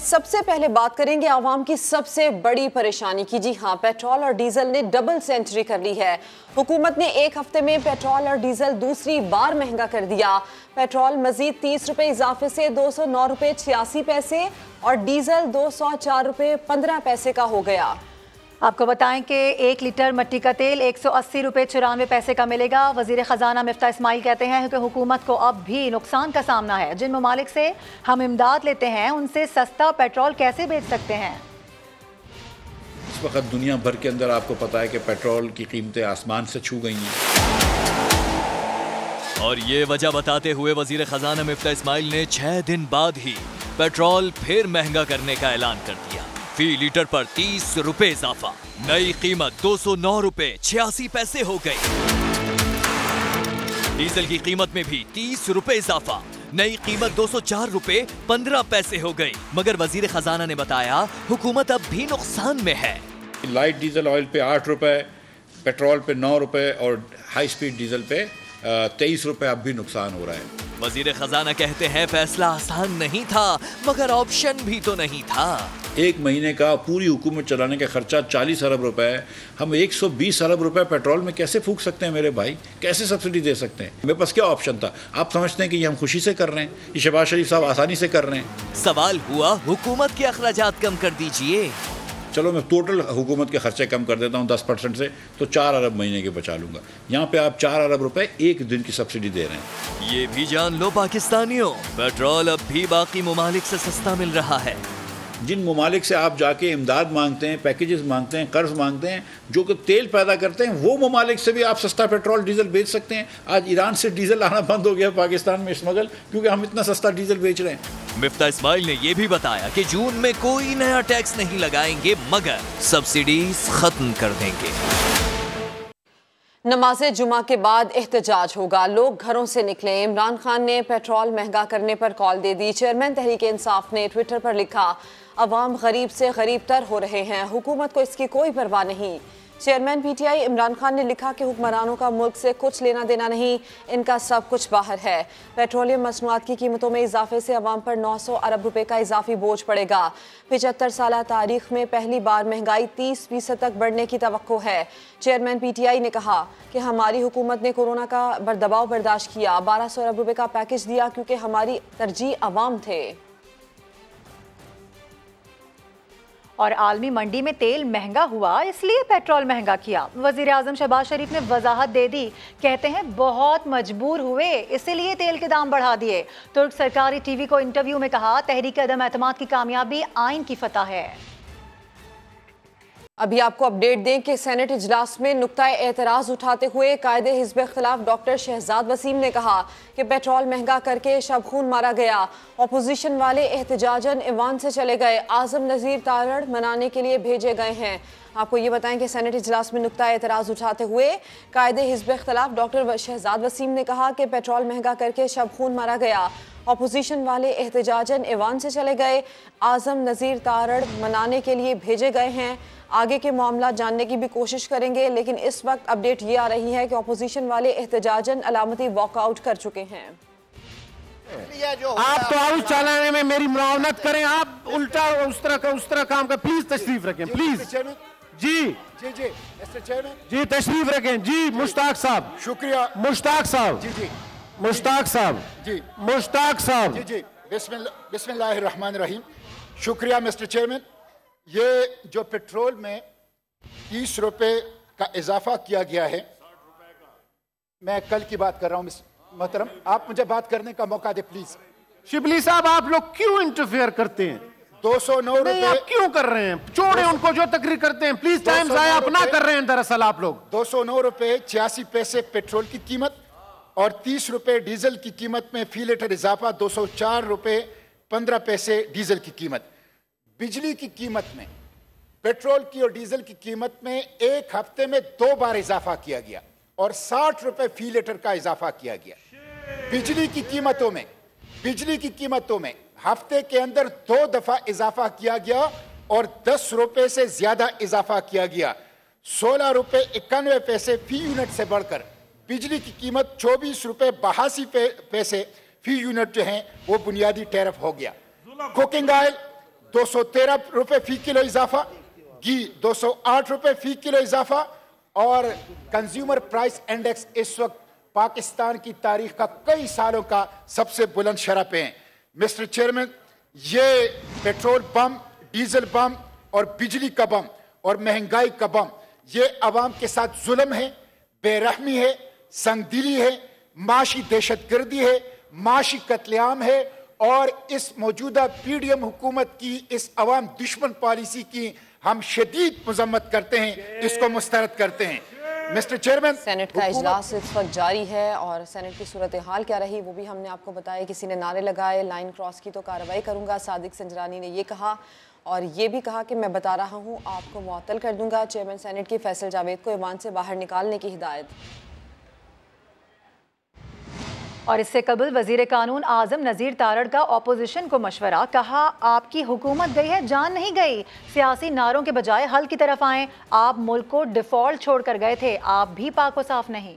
सबसे पहले बात करेंगे आवाम की सबसे बड़ी परेशानी की। जी हां, पेट्रोल और डीजल ने डबल सेंचुरी कर ली है। हुकूमत ने एक हफ्ते में पेट्रोल और डीजल दूसरी बार महंगा कर दिया। पेट्रोल मजीद 30 रुपए इजाफे से 209 रुपए 86 पैसे और डीजल 204 रुपए 15 पैसे का हो गया। आपको बताएं कि 1 लीटर मट्टी का तेल 180 रुपए 94 पैसे का मिलेगा। वजीर खजाना मिफ्ता इस्माइल कहते हैं कि हुकूमत को अब भी नुकसान का सामना है। जिन ममालिक से हम इमदाद लेते हैं उनसे सस्ता पेट्रोल कैसे बेच सकते हैं। इस वक्त दुनिया भर के अंदर आपको पता है कि पेट्रोल की कीमतें आसमान से छू गई हैं। और ये वजह बताते हुए वजीर खजाना मिफ्ता इस्माइल ने 6 दिन बाद ही पेट्रोल फिर महंगा करने का ऐलान कर दिया। फी लीटर पर 30 रुपए इजाफा, नई कीमत 209 रुपए 86 पैसे हो गई। डीजल की कीमत में भी 30 रुपए इजाफा, नई कीमत 204 रुपए 15 पैसे हो गई। मगर वजीर खजाना ने बताया हुकूमत अब भी नुकसान में है। लाइट डीजल ऑयल पे 8 रुपए, पेट्रोल पे 9 रुपए और हाई स्पीड डीजल पे 23 रुपए अब भी नुकसान हो रहा है। वजीर खजाना कहते हैं फैसला आसान नहीं था मगर ऑप्शन भी तो नहीं था। एक महीने का पूरी हुकूमत चलाने का खर्चा 40 अरब रुपए है। हम 120 अरब रुपए पेट्रोल में कैसे फूंक सकते हैं मेरे भाई? कैसे सब्सिडी दे सकते हैं? मेरे पास क्या ऑप्शन था? आप समझते हैं कि ये हम खुशी से कर रहे हैं, ये शहबाज शरीफ साहब आसानी से कर रहे हैं। सवाल हुआ हुकूमत के अखराजात कम कर दीजिए। चलो मैं टोटल हुकूमत के खर्चे कम कर देता हूँ 10% से, तो 4 अरब महीने के बचा लूंगा। यहाँ पे आप 4 अरब रुपए एक दिन की सब्सिडी दे रहे हैं। ये भी जान लो पाकिस्तानियों, पेट्रोल अब भी बाकी ममालिक से सस्ता मिल रहा है। जिन ममालिक से आप जाके इमदाद मांगते हैं, पैकेजेस मांगते हैं, कर्ज मांगते हैं, जो कि तेल पैदा करते हैं, वो ममालिक से भी आप सस्ता पेट्रोल डीजल बेच सकते हैं। आज ईरान से डीजल आना बंद हो गया पाकिस्तान में स्मगल, क्योंकि हम इतना सस्ता डीजल बेच रहे हैं। मिफ्ता इस्माइल ने यह भी बताया कि जून में कोई नया टैक्स नहीं लगाएंगे मगर सब्सिडीज खत्म कर देंगे। नमाज़े जुमा के बाद एहतजाज होगा, लोग घरों से निकले। इमरान खान ने पेट्रोल महंगा करने पर कॉल दे दी। चेयरमैन तहरीक इंसाफ ने ट्विटर पर लिखा, अवाम गरीब से गरीब तर हो रहे हैं, हुकूमत को इसकी कोई परवाह नहीं। चेयरमैन पीटीआई इमरान खान ने लिखा कि हुक्मरानों का मुल्क से कुछ लेना देना नहीं, इनका सब कुछ बाहर है। पेट्रोलियम मसनूआत की कीमतों में इजाफे से अवाम पर 900 अरब रुपए का इजाफी बोझ पड़ेगा। 75 साल तारीख में पहली बार महंगाई 30% तक बढ़ने की तवक्को है। चेयरमैन पीटीआई ने कहा कि हमारी हुकूमत ने कोरोना का दबाव बर्दाश्त किया, 1200 अरब रुपए का पैकेज दिया क्योंकि हमारी तरजीह अवाम थे। और आलमी मंडी में तेल महंगा हुआ इसलिए पेट्रोल महंगा किया। वजीर आजम शहबाज शरीफ ने वजाहत दे दी, कहते हैं बहुत मजबूर हुए इसीलिए तेल के दाम बढ़ा दिए। तुर्क सरकारी टीवी को इंटरव्यू में कहा, तहरीक अदम एतमाद की कामयाबी आइन की फतह है। अभी आपको अपडेट दें कि सेनेट इजलास में नुक्ता एतराज़ उठाते हुए कायदे हिज़्ब इख्तिलाफ डॉक्टर शहजाद वसीम ने कहा कि पेट्रोल महंगा करके शब-खून मारा गया। अपोजिशन वाले एहतजाजन ईवान से चले गए, आज़म नज़ीर तारड़ मनाने के लिए भेजे गए हैं। आपको ये बताएं कि सेनेट इजलास में नुक्ता एतराज़ उठाते हुए कायदे हिज़्ब इख्तिलाफ डॉक्टर शहजाद वसीम ने कहा कि पेट्रोल महंगा करके शब-खून मारा गया। अपोजिशन वाले एहतजाजन ईवान से चले गए, आज़म नज़ीर तारड़ मनाने के लिए भेजे गए हैं। आगे के मामला जानने की भी कोशिश करेंगे, लेकिन इस वक्त अपडेट ये आ रही है कि अपोजिशन वाले एहतजाजन अलामती वॉकआउट कर चुके हैं। आप तो हाउस चलाने में मेरी मुआवनत करें, आप उल्टा उस तरह काम का प्लीज तशरीफ रखें, प्लीज। जी जी जी मिस्टर चेयरमैन जी तशरीफ रखें। जी मुश्ताक साहब, शुक्रिया। मुश्ताक साहब, जी जी मुश्ताक साहब, जी मुश्ताक साहब, जी जी बिस्मिल्लाहिर्रहमानिर्रहीम। शुक्रिया मिस्टर चेयरमैन। ये जो पेट्रोल में 30 रुपए का इजाफा किया गया है, मैं कल की बात कर रहा हूँ मोहतरम, आप मुझे बात करने का मौका दे प्लीज। शिबली साहब आप लोग क्यों इंटरफेयर करते हैं? 209 रुपए आप क्यों कर रहे हैं? छोड़े उनको जो तकरीर करते हैं, प्लीज टाइम जाया अपना कर रहे हैं। दरअसल आप लोग 209 रुपए 86 पैसे पेट्रोल की कीमत और 30 रुपए डीजल की कीमत में फी लीटर इजाफा, 204 रुपए 15 पैसे डीजल की कीमत। बिजली की कीमत में, पेट्रोल की और डीजल की कीमत में एक हफ्ते में 2 बार इजाफा किया गया और 60 रुपए फी लीटर का इजाफा किया गया। बिजली की कीमतों में हफ्ते के अंदर 2 दफा इजाफा किया गया और 10 रुपए से ज्यादा इजाफा किया गया। 16 रुपए 91 पैसे फी यूनिट से बढ़कर बिजली की कीमत 24 रुपए 82 पैसे फी यूनिट जो है वो बुनियादी टैरिफ हो गया। कुकिंग ऑयल 213 रुपए फी किलो इजाफा, घी 208 रुपए फी किलो इजाफा, और कंज्यूमर प्राइस इंडेक्स इस वक्त पाकिस्तान की तारीख का कई सालों का सबसे बुलंद शरह पे है। मिस्टर चेयरमैन, ये पेट्रोल बम, डीजल बम और बिजली का बम और महंगाई का बम, ये अवाम के साथ जुल्म है, बेरहमी है, संगदिली है, माशी दहशतगर्दी है, माशी कत्लेआम है, और इस मौजूदा पीडीएम हुकूमत की इस अवाम दुश्मन पॉलिसी की हम शदीद मजम्मत करते हैं, इसको मुस्तरद करते हैं। मिस्टर चेयरमैन, सेनेट का इजलास इस वक्त जारी है और सेनेट की सूरत हाल क्या रही वो भी हमने आपको बताया। किसी ने नारे लगाए, लाइन क्रॉस की तो कार्रवाई करूंगा। सादिक संजरानी ने ये कहा और ये भी कहा कि मैं बता रहा हूं आपको मुअत्तल कर दूंगा। चेयरमैन सेनेट की फैसल जावेद को ईवान से बाहर निकालने की हिदायत। और इससे कबल वजीर कानून आजम नज़ीर तारड़ का ऑपोजिशन को मशवरा, कहा आपकी हुकूमत गई है, जान नहीं गई। सियासी नारों के बजाय हल की तरफ आएं। आप मुल्क को डिफॉल्ट छोड़कर गए थे, आप भी पाक व साफ नहीं।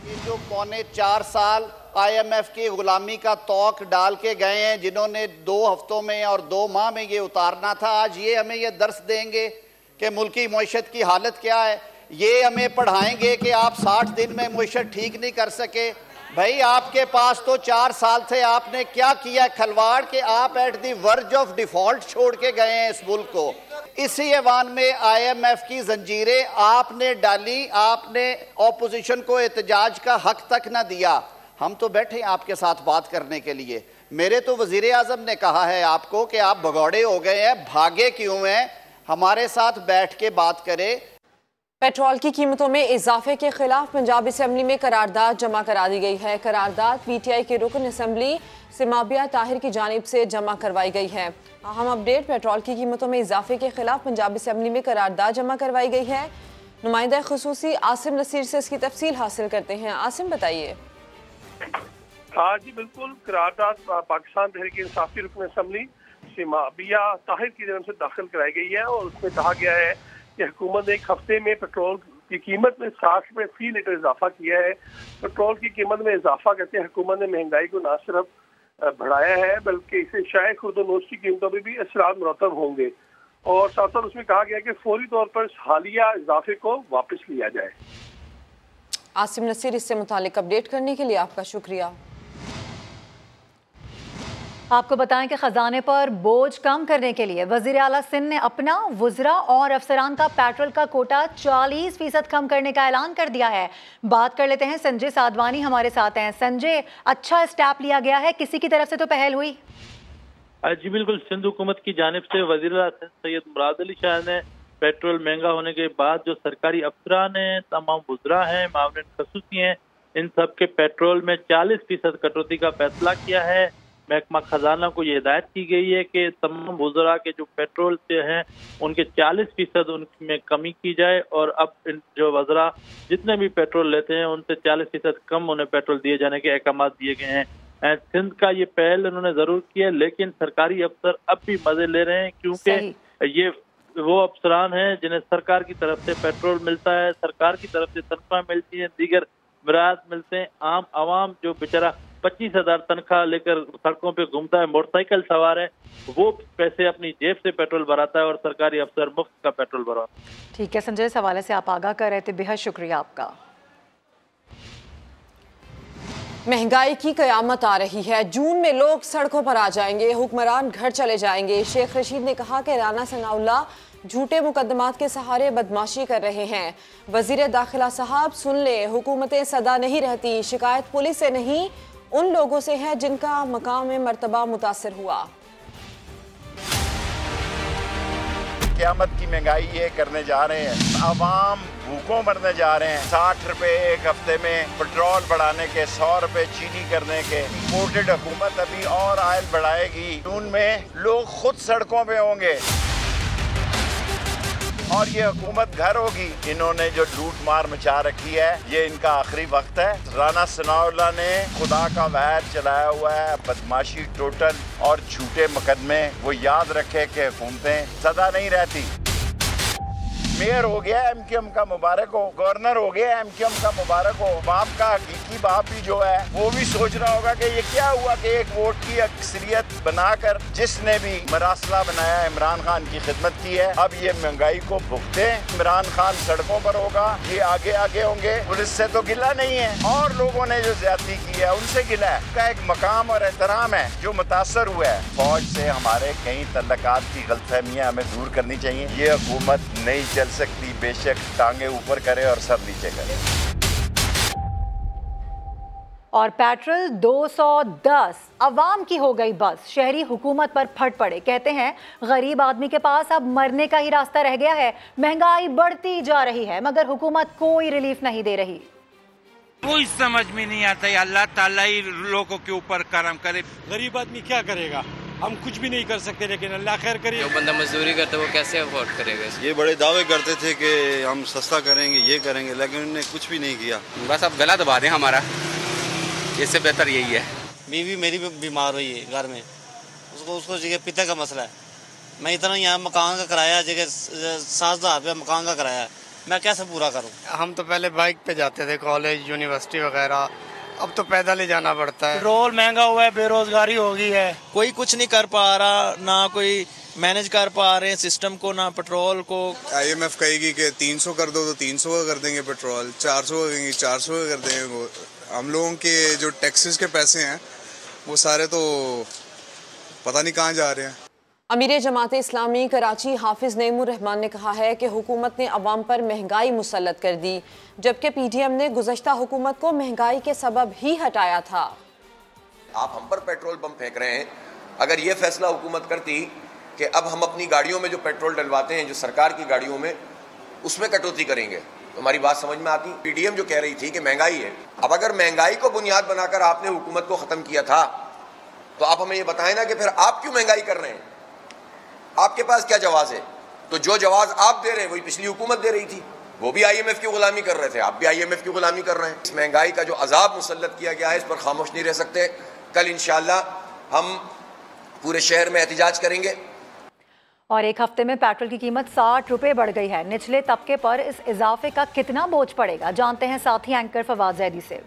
ये जो 4.25 साल IMF की गुलामी का तौक डाल के गए हैं, जिन्होंने 2 हफ्तों में और 2 माह में ये उतारना था, आज ये हमें ये दर्स देंगे कि मुल्की मईशत की हालत क्या है। ये हमें पढ़ाएंगे कि आप 60 दिन में मईशत ठीक नहीं कर सके। भाई आपके पास तो 4 साल थे, आपने क्या किया खलवाड़ कि आप at the verge of default छोड़ के गए हैं इस मुल्क को। इसी ऐवान में IMF की जंजीरें आपने डाली, आपने ऑपोजिशन को एहतजाज का हक तक ना दिया। हम तो बैठे आपके साथ बात करने के लिए। मेरे तो वजीर आजम ने कहा है आपको कि आप भगौड़े हो गए हैं, भागे क्यों हैं, हमारे साथ बैठ के बात करें। पेट्रोल की कीमतों में इजाफे के खिलाफ पंजाब असम्बली में करारदाद जमा करा दी गई है। करारदाद PTI के रुकन असम्बली सिमाबिया ताहिर की जानिब से जमा करवाई गई है। अहम अपडेट, पेट्रोल की कीमतों में इजाफे के खिलाफ पंजाब असम्बली में करारदाद जमा करवाई गई है। नुमाइंदा खुसूसी आसिम नसीर से इसकी तफसील हासिल करते हैं। आसिम, बताइए। हाँ जी बिल्कुल, करारदाद पाकिस्तान तहरीक इंसाफ की रुकन असम्बली सिमाबिया ताहिर की जानिब से दाखिल कराई गई है और उसमें कहा गया है कि हुकूमत ने 1 हफ्ते में पेट्रोल की कीमत में 60 रुपये फी लीटर इजाफा किया है। पेट्रोल की कीमत में इजाफा करते हैं हुकूमत ने महंगाई को न सिर्फ बढ़ाया है बल्कि इससे शायद खुर्द नोश की कीमतों में भी असरात मुरतब होंगे। और साथ साथ उसमें कहा गया कि फौरी तौर पर हालिया इजाफे को वापस लिया जाए। आसिम नसीर, इससे मुतालिक अपडेट करने के लिए आपका शुक्रिया। आपको बताएं कि खजाने पर बोझ कम करने के लिए वजीर आला सिंध ने अपना, वुज़रा और अफसरान का पेट्रोल का कोटा 40% कम करने का ऐलान कर दिया है। बात कर लेते हैं, संजय साधवानी हमारे साथ हैं। संजय, अच्छा स्टेप लिया गया है, किसी की तरफ से तो पहल हुई? जी बिल्कुल, सिंध हुकूमत की जानिब से वजीर आला सिंध सैयद मुराद अली शाह ने पेट्रोल महंगा होने के बाद जो सरकारी अफसरान हैं, तमाम वुज़रा हैं, मामले खसूसी हैं, इन सब के पेट्रोल में 40% कटौती का फैसला किया है। महकमा खजाना को ये हिदायत की गई है कि तमाम वुज़रा के जो पेट्रोल से हैं उनके 40% उनमें कमी की जाए और अब इन जो वज़रा जितने भी पेट्रोल लेते हैं उनसे 40% कम उन्हें पेट्रोल दिए जाने के अहकाम दिए गए हैं। सिंध का ये पहल उन्होंने ज़रूर किया है, लेकिन सरकारी अफसर अब भी मज़े ले रहे हैं क्योंकि ये वो अफसरान हैं जिन्हें सरकार की तरफ से पेट्रोल मिलता है, सरकार की तरफ से तनख्वाह मिलती है, दीगर मराद मिलते हैं। आम आवाम जो बेचारा 25,000 तनख्वाह लेकर सड़कों पे घूमता है, मोटरसाइकिल सवार है, वो पैसे अपनी जेब से पेट्रोल भराता है और सरकारी अफसर मुफ्त का पेट्रोल भरवाता है। ठीक है संजय, इस हवाले से आप आगाह कर रहे थे, बेहद शुक्रिया आपका। महंगाई की कयामत आ रही है, जून में लोग सड़कों पर आ जाएंगे, हुक्मरान घर चले जाएंगे। शेख रशीद ने कहा कि राना सनाउल्लाह झूठे मुकदमात के सहारे बदमाशी कर रहे हैं। वजीर दाखिला साहब सुन ले, हुकूमतें सदा नहीं रहती, शिकायत पुलिस से नहीं उन लोगों से है जिनका मकाम मर्तबा मुतासिर हुआ। क़यामत की महंगाई ये करने जा रहे हैं, अवाम भूखों मरने जा रहे हैं। 60 रुपए एक हफ्ते में पेट्रोल बढ़ाने के, 100 रुपए चीनी करने के। इम्पोर्टेड हुकूमत अभी और आयल बढ़ाएगी। जून में लोग खुद सड़कों पे होंगे और ये हुकूमत घर होगी। इन्होंने जो लूट मार मचा रखी है, ये इनका आखिरी वक्त है। राना सनाउल्लाह ने खुदा का वैर चलाया हुआ है, बदमाशी टोटल और झूठे मुकदमे। वो याद रखे कि हुकूमतें सदा नहीं रहती। मेयर हो गया MQM का मुबारक हो, गवर्नर हो गया MQM का मुबारक हो। बाप का हकीकी बाप भी जो है वो भी सोच रहा होगा कि ये क्या हुआ कि एक वोट की अक्सरियत बनाकर जिसने भी मरासला बनाया इमरान खान की खिदमत की है, अब ये महंगाई को भुगते। इमरान खान सड़कों पर होगा, ये आगे आगे होंगे। पुलिस से तो गिला नहीं है, और लोगों ने जो ज्यादती की है उनसे गिला है। का एक मकाम और एहतराम है जो मुतासर हुआ है। फौज से हमारे कई तल्लकात की गलतफहमियां हमें दूर करनी चाहिए। ये हुकूमत नहीं चल सकती, बेशक टांगे ऊपर करे और सर नीचे करे। और पेट्रोल 210 अवाम की हो गई बस, शहरी हुकूमत पर फट पड़े। कहते हैं गरीब आदमी के पास अब मरने का ही रास्ता रह गया है। महंगाई बढ़ती जा रही है मगर हुकूमत कोई रिलीफ नहीं दे रही। कोई समझ में नहीं आता है। अल्लाह ताला ही लोगों के ऊपर करम करे। गरीब आदमी क्या करेगा, हम कुछ भी नहीं कर सकते, लेकिन अल्लाह खैर करे। जो बंदा मजदूरी करता है वो कैसे अफोर्ड करेगा? ये बड़े दावे करते थे कि हम सस्ता करेंगे, ये करेंगे, लेकिन उन्होंने कुछ भी नहीं किया। बस अब गला दबा दें हमारा, इससे बेहतर यही है। बीवी मेरी बीमार हुई है घर में, उसको जगह पिता का मसला है। मैं इतना यहाँ मकान का किराया जगह 7,000 रुपया मकान का किराया है, मैं कैसे पूरा करूँ? हम तो पहले बाइक पे जाते थे कॉलेज यूनिवर्सिटी वगैरह, अब तो पैदल ही जाना पड़ता है। पेट्रोल महंगा हुआ है, बेरोजगारी हो गई है, कोई कुछ नहीं कर पा रहा, ना कोई मैनेज कर पा रहे हैं सिस्टम को, ना पेट्रोल को। IMF कहेगी कि 300 कर दो तो 300 का कर देंगे पेट्रोल, 400 का कहेंगे 400 का कर देंगे। वो हम लोगों के जो टैक्सेस के पैसे हैं वो सारे तो पता नहीं कहाँ जा रहे हैं। अमीर जमात इस्लामी कराची हाफिज नईमुर रहमान ने कहा है कि हुकूमत ने अवाम पर महंगाई मुसल्लत कर दी, जबकि PDM ने गुज़श्ता हुकूमत को महंगाई के सबब ही हटाया था। आप हम पर पेट्रोल बम फेंक रहे हैं। अगर ये फैसला हुकूमत करती कि अब हम अपनी गाड़ियों में जो पेट्रोल डलवाते हैं, जो सरकार की गाड़ियों में, उसमें कटौती करेंगे, तो हमारी बात समझ में आती। PDM जो कह रही थी कि महंगाई है, अब अगर महंगाई को बुनियाद बनाकर आपने हुकूमत को ख़त्म किया था, तो आप हमें ये बताएं ना कि फिर आप क्यों महंगाई कर रहे हैं, आपके पास क्या जवाब है? तो जो जवाब आप दे रहे हैं वही पिछली हुकूमत दे रही थी। वो भी IMF की गुलामी कर रहे थे, आप भी IMF की गुलामी कर रहे हैं। इस महंगाई का जो अजाब मुसल्लत किया गया है, इस पर खामोश नहीं रह सकते। कल इंशाअल्लाह हम पूरे शहर में एहतिजाज करेंगे। और एक हफ्ते में पेट्रोल की कीमत 60 रुपये बढ़ गई है। निचले तबके पर इस इजाफे का कितना बोझ पड़ेगा, जानते हैं साथी एंकर फवाद जैदी से।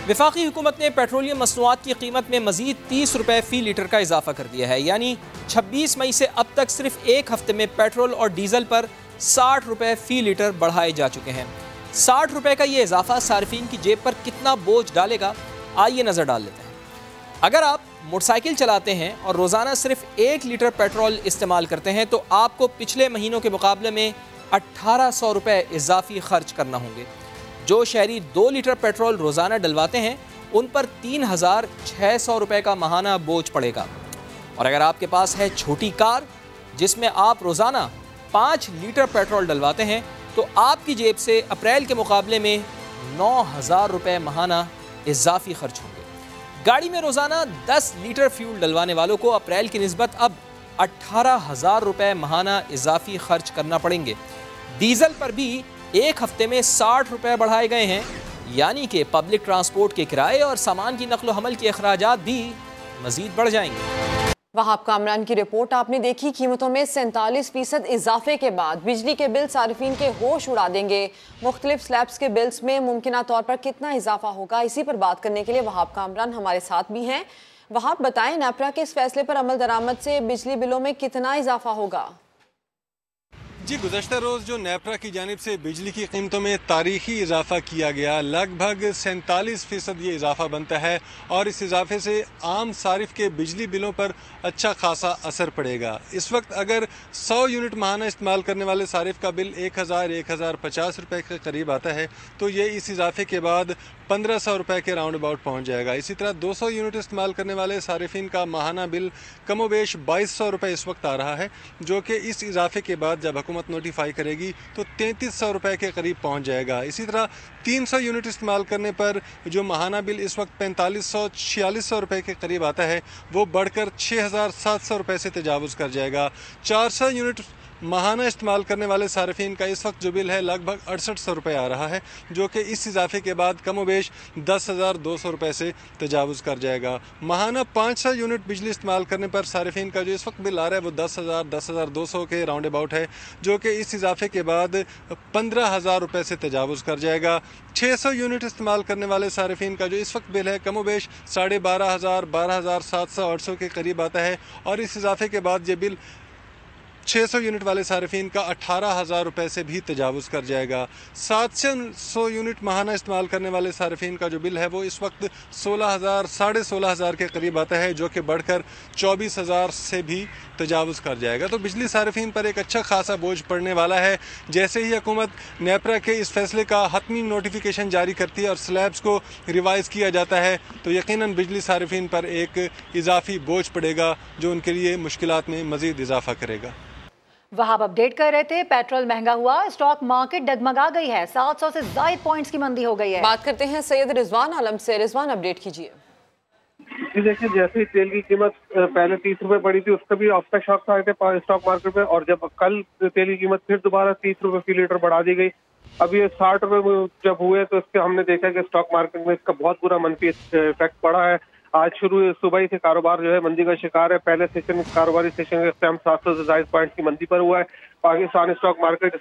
वफाकी हुकूमत ने पेट्रोलियम मसनूआत की कीमत में मजीद 30 रुपये फ़ी लीटर का इजाफा कर दिया है। यानी 26 मई से अब तक सिर्फ एक हफ्ते में पेट्रोल और डीजल पर 60 रुपये फ़ी लीटर बढ़ाए जा चुके हैं। 60 रुपये का ये इजाफा सार्फिन की जेब पर कितना बोझ डालेगा, आइए नज़र डाल लेते हैं। अगर आप मोटरसाइकिल चलाते हैं और रोज़ाना सिर्फ 1 लीटर पेट्रोल इस्तेमाल करते हैं तो आपको पिछले महीनों के मुकाबले में 1800 रुपये इजाफी खर्च करना होंगे। जो शहरी 2 लीटर पेट्रोल रोज़ाना डलवाते हैं उन पर 3600 रुपये का माहाना बोझ पड़ेगा। और अगर आपके पास है छोटी कार जिसमें आप रोज़ाना 5 लीटर पेट्रोल डलवाते हैं तो आपकी जेब से अप्रैल के मुकाबले में 9000 रुपये माहाना इजाफी खर्च होंगे। गाड़ी में रोज़ाना 10 लीटर फ्यूल डलवाने वालों को अप्रैल की निस्बत अब 18,000 रुपये माहाना इजाफी खर्च करना पड़ेंगे। डीजल पर भी एक हफ्ते में 60 रुपये बढ़ाए गए हैं, यानी कि पब्लिक ट्रांसपोर्ट के किराए और सामान की नकलो हमल के अखराजात भी मजीद बढ़ जाएंगे। वहाब कामरान की रिपोर्ट आपने देखी। कीमतों में 47% इजाफे के बाद बिजली के बिल सार्फिन के होश उड़ा देंगे। मुख्तलिफ स्लैब्स के बिल्स में मुमकिना तौर पर कितना इजाफा होगा, इसी पर बात करने के लिए वहाब कामरान हमारे साथ भी हैं। वहाब बताएं, नेपरा के इस फैसले पर अमल दरामद से बिजली बिलों में कितना इजाफा होगा? जी, गुज़श्ता रोज़ जो नेपरा की जानिब से बिजली की कीमतों में तारीखी इजाफा किया गया, लगभग 47% ये इजाफा बनता है और इस इजाफे से आम सारिफ के बिजली बिलों पर अच्छा खासा असर पड़ेगा। इस वक्त अगर 100 यूनिट माहाना इस्तेमाल करने वाले सारिफ का बिल 1050 रुपये के करीब आता है तो ये इस इजाफे के बाद 1500 रुपये के राउंड अबाउट पहुँच जाएगा। इसी तरह 200 यूनिट इस्तेमाल करने वाले सारिफिन का माहाना बिल कमोबेश 2200 रुपये इस वक्त आ रहा है, जो कि इस इजाफे के बाद जब हुकूमत नोटिफाई करेगी तो 3300 रुपये के करीब पहुँच जाएगा। इसी तरह 300 यूनिट इस्तेमाल करने पर जो माहाना बिल इस वक्त 4500-4600 रुपये के करीब आता है वो बढ़कर 6700 रुपये से तजावुज़ कर जाएगा। 400 यूनिट माहाना इस्तेमाल करने वाले सार्फिन का इस वक्त जो बिल है लगभग 6800 रुपये आ रहा है, जो कि इस इजाफे के बाद कमोबेश 10,200 रुपये से तजावुज़ कर जाएगा। माहाना 500 यूनिट बिजली इस्तेमाल करने पर सार्फिन का जो इस वक्त बिल आ रहा है वो 10,200 के राउंड अबाउट है, जो कि इस इजाफे के बाद 15,000 रुपये से तजावुज़ कर जाएगा। 600 यूनिट इस्तेमाल करने वाले सार्फिन का जो इस वक्त बिल है कमोबेश 12,500, 12,700, 800 के करीब आता है, और इस इजाफे के बाद ये बिल 600 यूनिट वाले सार्फिन का 18,000 रुपये से भी तजावुज़ कर जाएगा। 700 यूनिट माहाना इस्तेमाल करने वाले सार्फिन का जो बिल है वो इस वक्त 16,000, 16,500 के करीब आता है, जो कि बढ़कर 24,000 से भी तजावुज़ कर जाएगा। तो बिजली सार्फिन पर एक अच्छा खासा बोझ पड़ने वाला है। जैसे ही हुकूमत नेपरा के इस फैसले का हतमी नोटिफिकेशन जारी करती है और स्लैब्स को रिवाइज़ किया जाता है, तो यकीनन बिजली सार्फिन पर एक इजाफी बोझ पड़ेगा, जो उनके लिए मुश्किलात में मज़ीद इजाफा करेगा। वहाब अपडेट कर रहे थे, पेट्रोल महंगा हुआ, स्टॉक मार्केट डगमगा गई है, 700 से ज़ायद पॉइंट्स की मंदी हो गई है। बात करते हैं सैयद रिजवान आलम से। रिजवान, अपडेट कीजिए। जी देखिए, जैसे ही तेल की कीमत पहले 30 रुपए पड़ी थी, उसका भी आफ्टर शॉक आए थे स्टॉक मार्केट में, और जब कल तेल की कीमत फिर दोबारा 30 रुपए फी लीटर बढ़ा दी गई। अब ये 60 रुपए जब हुए तो इसके हमने देखा कि स्टॉक मार्केट में इसका बहुत बुरा मंफी इफेक्ट पड़ा है। आज सुबह ही से कारोबार जो है मंदी का शिकार है। पहले सेशन कारोबारी सेशन के टाइम 700 से ज़ायद पॉइंट की मंदी पर हुआ है। पाकिस्तान स्टॉक मार्केट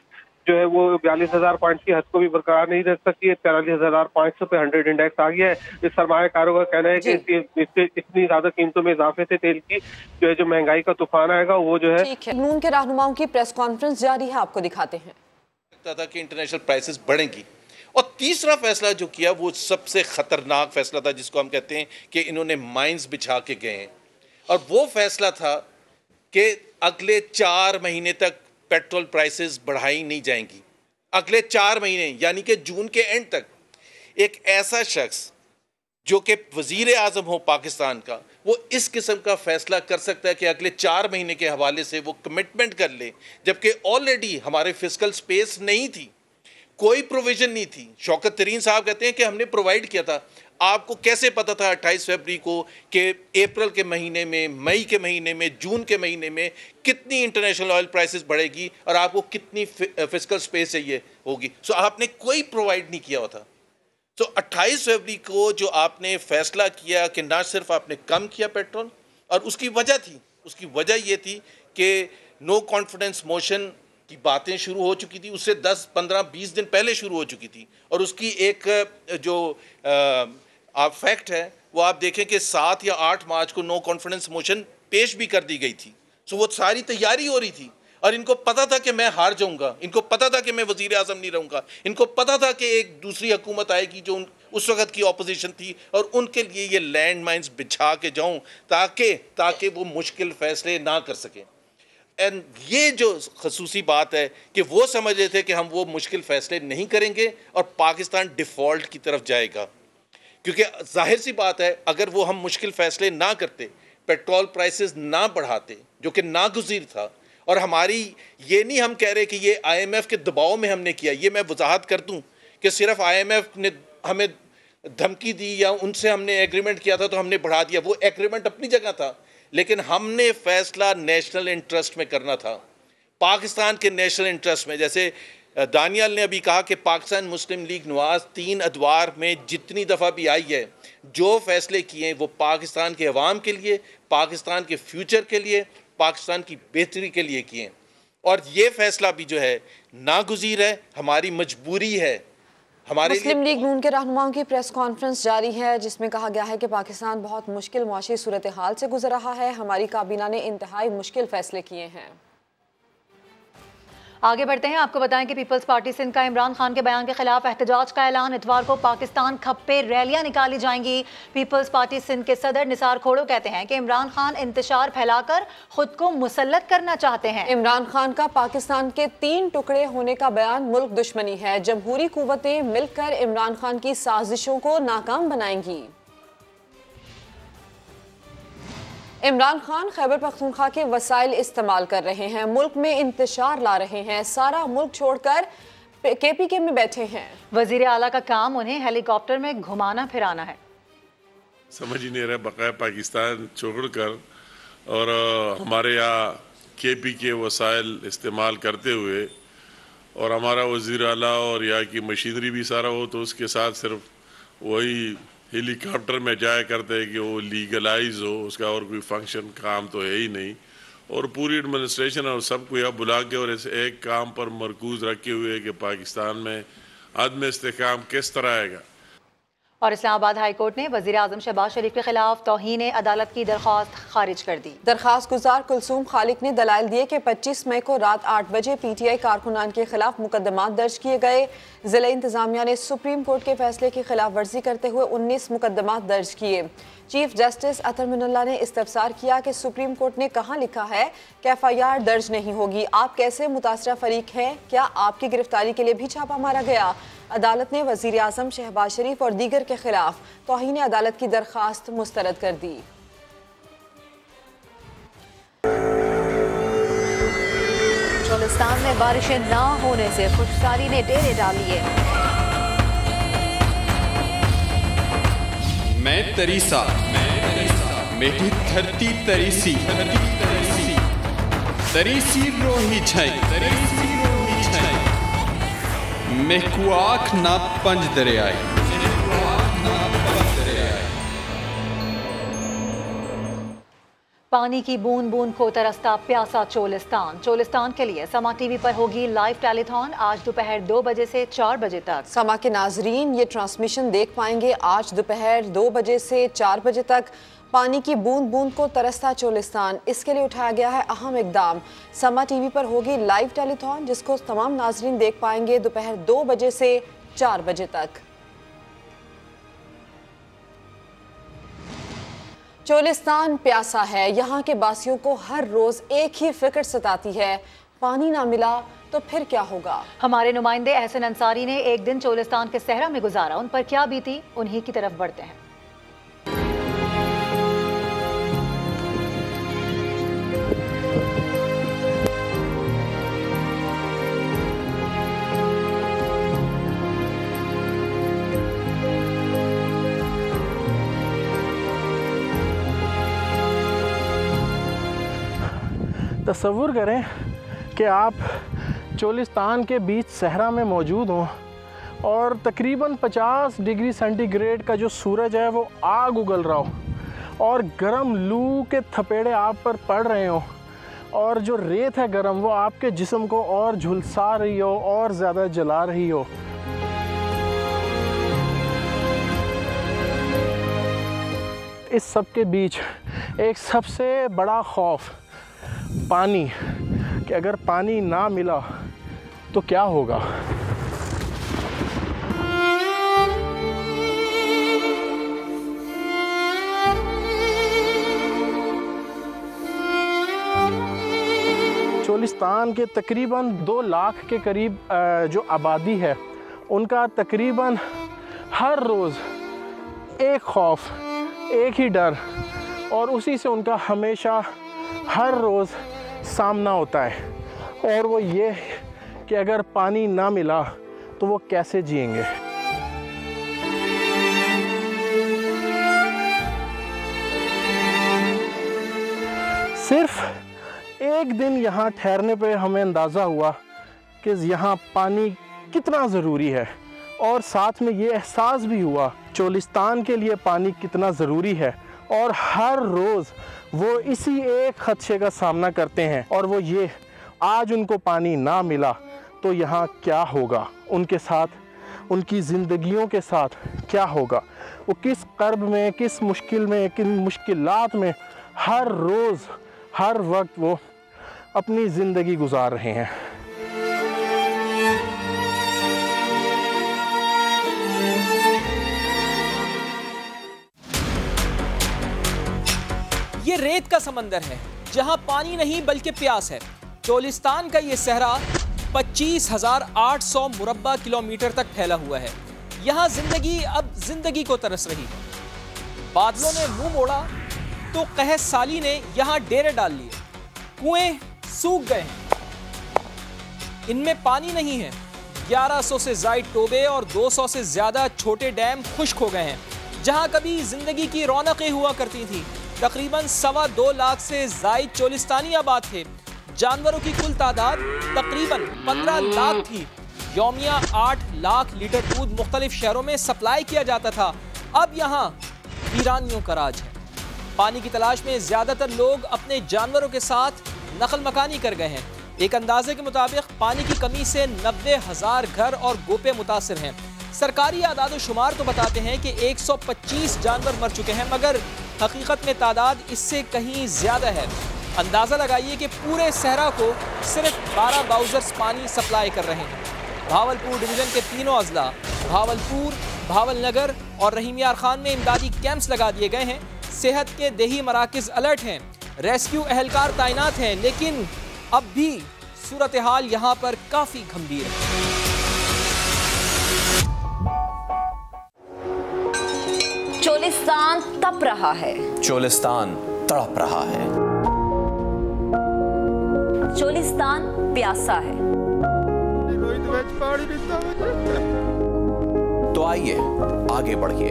जो है वो 42,000 पॉइंट की हद को भी बरकरार नहीं रख सकती है। 43,500 पे 100 इंडेक्स आ गया है। इस सरमायाकारों का कहना है कि इतनी ज्यादा कीमतों में इजाफे से तेल की जो महंगाई का तूफान आएगा वो जो है। नून के रहनुमाओं की प्रेस कॉन्फ्रेंस जारी है, आपको दिखाते हैं। था कि इंटरनेशनल प्राइसेस बढ़ेंगी, और तीसरा फैसला जो किया वो सबसे खतरनाक फैसला था, जिसको हम कहते हैं कि इन्होंने माइंस बिछा के गए हैं, और वो फैसला था कि अगले 4 महीने तक पेट्रोल प्राइसेस बढ़ाई नहीं जाएंगी। अगले 4 महीने यानी कि जून के एंड तक एक ऐसा शख्स जो कि वजीर आज़म हो पाकिस्तान का, वो इस किस्म का फैसला कर सकता है कि अगले 4 महीने के हवाले से वो कमिटमेंट कर ले, जबकि ऑलरेडी हमारे फिस्कल स्पेस नहीं थी, कोई प्रोविजन नहीं थी। शौकत तरीन साहब कहते हैं कि हमने प्रोवाइड किया था। आपको कैसे पता था 28 फरवरी को कि अप्रैल के महीने में, मई के महीने में, जून के महीने में कितनी इंटरनेशनल ऑयल प्राइसेस बढ़ेगी और आपको कितनी फिस्कल स्पेस चाहिए होगी? सो आपने कोई प्रोवाइड नहीं किया हुआ था। तो 28 फरवरी को जो आपने फैसला किया कि ना सिर्फ आपने कम किया पेट्रोल, और उसकी वजह ये थी कि नो कॉन्फिडेंस मोशन की बातें शुरू हो चुकी थी, उससे 10, 15, 20 दिन पहले शुरू हो चुकी थी, और उसकी एक जो आप फैक्ट है वो आप देखें कि 7 या 8 मार्च को नो कॉन्फिडेंस मोशन पेश भी कर दी गई थी। सो वो सारी तैयारी हो रही थी, और इनको पता था कि मैं हार जाऊंगा, इनको पता था कि मैं वजीर आज़म नहीं रहूँगा, इनको पता था कि एक दूसरी हुकूमत आएगी जो उस वक़्त की ऑपोजिशन थी, और उनके लिए ये लैंड माइन्स बिछा के जाऊँ ताकि वो मुश्किल फ़ैसले ना कर सकें। एंड ये जो खसूसी बात है कि वो समझ रहे थे कि हम वो मुश्किल फ़ैसले नहीं करेंगे और पाकिस्तान डिफ़ॉल्ट की तरफ जाएगा, क्योंकि जाहिर सी बात है अगर वो हम मुश्किल फ़ैसले ना करते, पेट्रोल प्राइसेस ना बढ़ाते, जो कि नागुज़ीर था, और हमारी ये नहीं हम कह रहे कि ये IMF के दबाव में हमने किया, ये मैं वजाहत कर दूं कि सिर्फ IMF ने हमें धमकी दी या उनसे हमने एग्रीमेंट किया था तो हमने बढ़ा दिया, वो एग्रीमेंट अपनी जगह था, लेकिन हमने फैसला नेशनल इंटरेस्ट में करना था, पाकिस्तान के नेशनल इंटरेस्ट में। जैसे दानियाल ने अभी कहा कि पाकिस्तान मुस्लिम लीग नवाज 3 अदवार में जितनी दफ़ा भी आई है, जो फैसले किए हैं वो पाकिस्तान के अवाम के लिए, पाकिस्तान के फ्यूचर के लिए, पाकिस्तान की बेहतरी के लिए किए, और ये फैसला भी जो है नागुज़ीर है, हमारी मजबूरी है। मुस्लिम लीग नून के रहनुमाओं की प्रेस कॉन्फ्रेंस जारी है, जिसमें कहा गया है कि पाकिस्तान बहुत मुश्किल मुआशी सूरत हाल से गुजर रहा है, हमारी काबीना ने इंतहाई मुश्किल फैसले किए हैं। आगे बढ़ते हैं, आपको बताएं कि पीपल्स पार्टी सिंध का इमरान खान के बयान के खिलाफ एहतजाज का ऐलान। इतवार को पाकिस्तान खप्पे रैलियां निकाली जाएंगी। पीपल्स पार्टी सिंध के सदर निसार खोड़ो कहते हैं कि इमरान खान इंतशार फैलाकर खुद को मुसल्लत करना चाहते हैं। इमरान खान का पाकिस्तान के 3 टुकड़े होने का बयान मुल्क दुश्मनी है। जमहूरी कुव्वतें मिलकर इमरान खान की साजिशों को नाकाम बनाएंगी। इमरान खान खैबर पख्तूनख्वा के वसाइल इस्तेमाल कर रहे हैं, मुल्क में इंतशार ला रहे हैं, सारा मुल्क छोड़कर KPK में बैठे हैं। वजीर आला का काम उन्हें हेलीकॉप्टर में घुमाना फिराना है। समझ ही नहीं रहा, बकाया पाकिस्तान छोड़कर और हमारे यहाँ KP के वसाइल इस्तेमाल करते हुए और हमारा वज़ीर आला और यहाँ की मशीनरी भी सारा हो, तो उसके साथ सिर्फ वही हेलीकॉप्टर में जाया करते हैं कि वो लीगलाइज हो, उसका और कोई फंक्शन काम तो है ही नहीं। और पूरी एडमिनिस्ट्रेशन और सबको यहाँ बुला के और इस एक काम पर मरकूज रखे हुए कि पाकिस्तान में अदम इस्तेहकाम किस तरह आएगा। और इस्लामाबाद हाई कोर्ट ने वज़ीर आज़म शहबाज शरीफ के खिलाफ तौहीन अदालत की दरख्वास्त खारिज कर दी। दरख्वास्त गुजार कुलसूम खालिक ने दलाइल दिए कि 25 मई को रात 8 बजे PTI कारकुनान के खिलाफ मुकदमात दर्ज किए गए। जिला इंतजामिया ने सुप्रीम कोर्ट के फैसले की खिलाफ वर्जी करते हुए 19 मुकदमात दर्ज किए। चीफ जस्टिस अतर मिनल्ला ने इस्तफसार किया कि सुप्रीम कोर्ट ने कहाँ लिखा है कि FIR दर्ज नहीं होगी, आप कैसे मुतासरा फरीक हैं, क्या आपकी गिरफ्तारी के लिए भी छापा मारा गया। अदालत ने वज़ीर आज़म शहबाज शरीफ और दीगर के खिलाफ तौहीन अदालत की दरख्वास्त मुस्तरद कर दी। चोलिस्तान में बारिशें ना होने से खुशसारी ने डेरे डाल लिए। मैं तरीसा मेरी धरती तरीसी तरीसी रोही छै मेहकू आँख ना पंज दरियाई। पानी की बूंद बूंद को तरसता प्यासा चोलिस्तान। चोलिस्तान के लिए समा टीवी पर होगी लाइव टेलीथॉन आज दोपहर 2 बजे से 4 बजे तक। समा के नाजरीन ये ट्रांसमिशन देख पाएंगे आज दोपहर 2 बजे से 4 बजे तक। पानी की बूंद बूंद को तरसता चोलिस्तान, इसके लिए उठाया गया है अहम इकदाम। समा टीवी पर होगी लाइव टेलीथॉन जिसको तमाम नाजरीन देख पाएंगे दोपहर 2 बजे से 4 बजे तक। चोलिस्तान प्यासा है, यहाँ के बासियों को हर रोज एक ही फिक्र सताती है, पानी ना मिला तो फिर क्या होगा। हमारे नुमाइंदे एहसन अंसारी ने एक दिन चोलिस्तान के सहरा में गुजारा, उन पर क्या बीती, उन्हीं की तरफ बढ़ते हैं। तसव्वुर करें कि आप चोलिस्तान के बीच सहरा में मौजूद हों और तकरीबन 50 डिग्री सेंटीग्रेड का जो सूरज है वो आग उगल रहा हो और गर्म लू के थपेड़े आप पर पड़ रहे हों और जो रेत है गर्म वो आपके जिस्म को और झुलसा रही हो और ज़्यादा जला रही हो। इस सब के बीच एक सबसे बड़ा खौफ पानी, कि अगर पानी ना मिला तो क्या होगा। चोलिस्तान के तकरीबन 2 लाख के करीब जो आबादी है उनका तकरीबन हर रोज़ एक खौफ, एक ही डर और उसी से उनका हमेशा हर रोज़ सामना होता है और वो ये कि अगर पानी ना मिला तो वो कैसे जिएंगे। सिर्फ एक दिन यहाँ ठहरने पे हमें अंदाज़ा हुआ कि यहाँ पानी कितना ज़रूरी है और साथ में ये एहसास भी हुआ चोलिस्तान के लिए पानी कितना ज़रूरी है और हर रोज़ वो इसी एक खदशे का सामना करते हैं और वो ये आज उनको पानी ना मिला तो यहाँ क्या होगा, उनके साथ, उनकी ज़िंदगियों के साथ क्या होगा, वो किस कर्ब में, किस मुश्किल में, किन मुश्किलात में हर रोज़ हर वक्त वो अपनी ज़िंदगी गुजार रहे हैं। ये रेत का समंदर है जहां पानी नहीं बल्कि प्यास है। चोलिस्तान का ये सहरा 25,800 मुरब्बा किलोमीटर तक फैला हुआ है। यहाँ जिंदगी अब जिंदगी को तरस रही है। बादलों ने मुंह मोड़ा तो कहस साली ने यहाँ डेरे डाल लिए। कुएं सूख गए हैं, इनमें पानी नहीं है। 1100 से ज़ायद टोबे और 200 से ज्यादा छोटे डैम खुश्क हो गए हैं। जहां कभी जिंदगी की रौनकें हुआ करती थी, तकरीबन 2.25 लाख से ज़ायद चोलिस्तानी आबाद थे। जानवरों की कुल तादाद तकरीबन 15 लाख थी। यौमिया 8 लाख लीटर दूध मुख्तलिफ शहरों में सप्लाई किया जाता था। अब यहाँ वीरानियों का राज है। पानी की तलाश में ज्यादातर लोग अपने जानवरों के साथ नकल मकानी कर गए हैं। एक अंदाजे के मुताबिक पानी की कमी से 90,000 घर और गोपे मुतासिर हैं। सरकारी आदाद शुमार तो बताते हैं कि 125 जानवर मर चुके हैं, मगर हकीकत में तादाद इससे कहीं ज्यादा है। अंदाजा लगाइए कि पूरे सहरा को सिर्फ 12 बाउजर्स पानी सप्लाई कर रहे हैं। भावलपुर डिवीजन के तीनों अजला भावलपुर, भावलनगर और रहीम यार खान में इमदादी कैंप्स लगा दिए गए हैं। सेहत के देही मराकज अलर्ट हैं, रेस्क्यू एहलकार तैनात हैं, लेकिन अब भी सूरत हाल यहाँ पर काफी गंभीर है। चोलिस्तान तप रहा है, चोलिस्तान तड़प रहा है, चोलिस्तान प्यासा है। तो आइए आगे बढ़िए।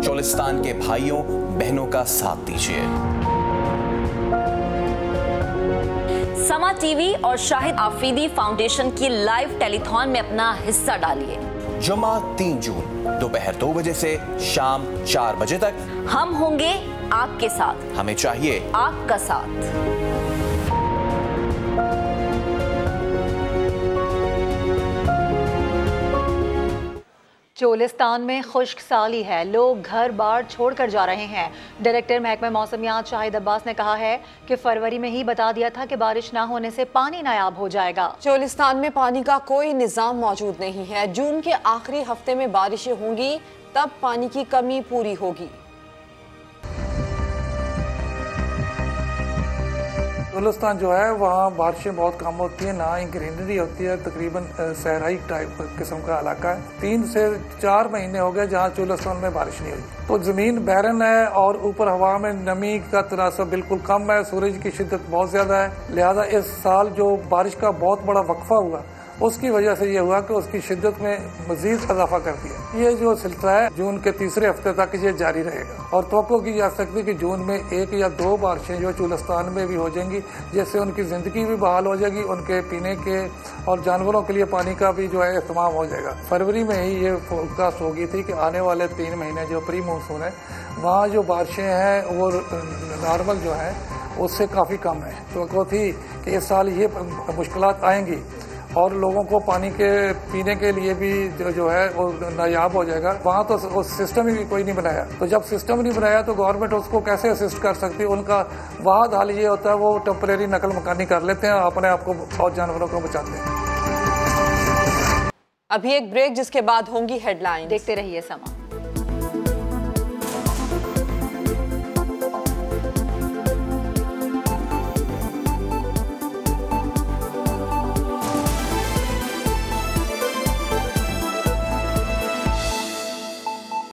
चोलिस्तान के भाइयों बहनों का साथ दीजिए। समा टीवी और शाहिद आफरीदी फाउंडेशन की लाइव टेलीथॉन में अपना हिस्सा डालिए। जुमा 3 जून दोपहर 2 बजे से शाम 4 बजे तक हम होंगे आपके साथ। हमें चाहिए आपका साथ। चोलिस्तान में खुश्क साली है, लोग घर बार छोड़कर जा रहे हैं। डायरेक्टर महकमा मौसमियात शाहिद अब्बास ने कहा है कि फरवरी में ही बता दिया था कि बारिश ना होने से पानी नायाब हो जाएगा। चोलिस्तान में पानी का कोई निज़ाम मौजूद नहीं है। जून के आखिरी हफ्ते में बारिशें होंगी, तब पानी की कमी पूरी होगी। चोलिस्तान जो है वहाँ बारिशें बहुत कम होती हैं, ना ही ग्रीनरी होती है। तकरीबन सहराई टाइप किस्म का इलाका है। 3 से 4 महीने हो गए जहाँ चोलिस्तान में बारिश नहीं हुई। तो ज़मीन बैरन है और ऊपर हवा में नमी का तनासब बिल्कुल कम है। सूरज की शिद्दत बहुत ज़्यादा है, लिहाजा इस साल जो बारिश का बहुत बड़ा वक्फा हुआ उसकी वजह से ये हुआ कि उसकी शिद्दत में मजीद इजाफा कर दिया। ये जो सिलसिला है जून के तीसरे हफ्ते तक ये जारी रहेगा और तवक्को की जा सकती है कि जून में 1 या 2 बारिशें जो चोलिस्तान में भी हो जाएंगी, जिससे उनकी ज़िंदगी भी बहाल हो जाएगी, उनके पीने के और जानवरों के लिए पानी का भी जो है इस्तेमाल हो जाएगा। फरवरी में ही ये फोरकास्ट हो गई थी कि आने वाले 3 महीने जो प्री मानसून है वहाँ जो बारिशें हैं वो नॉर्मल जो है उससे काफ़ी कम है। तवक्को थी कि इस साल ये मुश्किलात आएंगी और लोगों को पानी के पीने के लिए भी जो है वो नायाब हो जाएगा। वहाँ तो उस सिस्टम ही कोई नहीं बनाया, तो जब सिस्टम नहीं बनाया तो गवर्नमेंट उसको कैसे असिस्ट कर सकती है। उनका वाद हाल ये होता है वो टेम्परेरी नकल मकानी कर लेते हैं, अपने आप को और जानवरों को बचाते हैं। अभी एक ब्रेक, जिसके बाद होंगी हेडलाइन। देखते रहिए समा।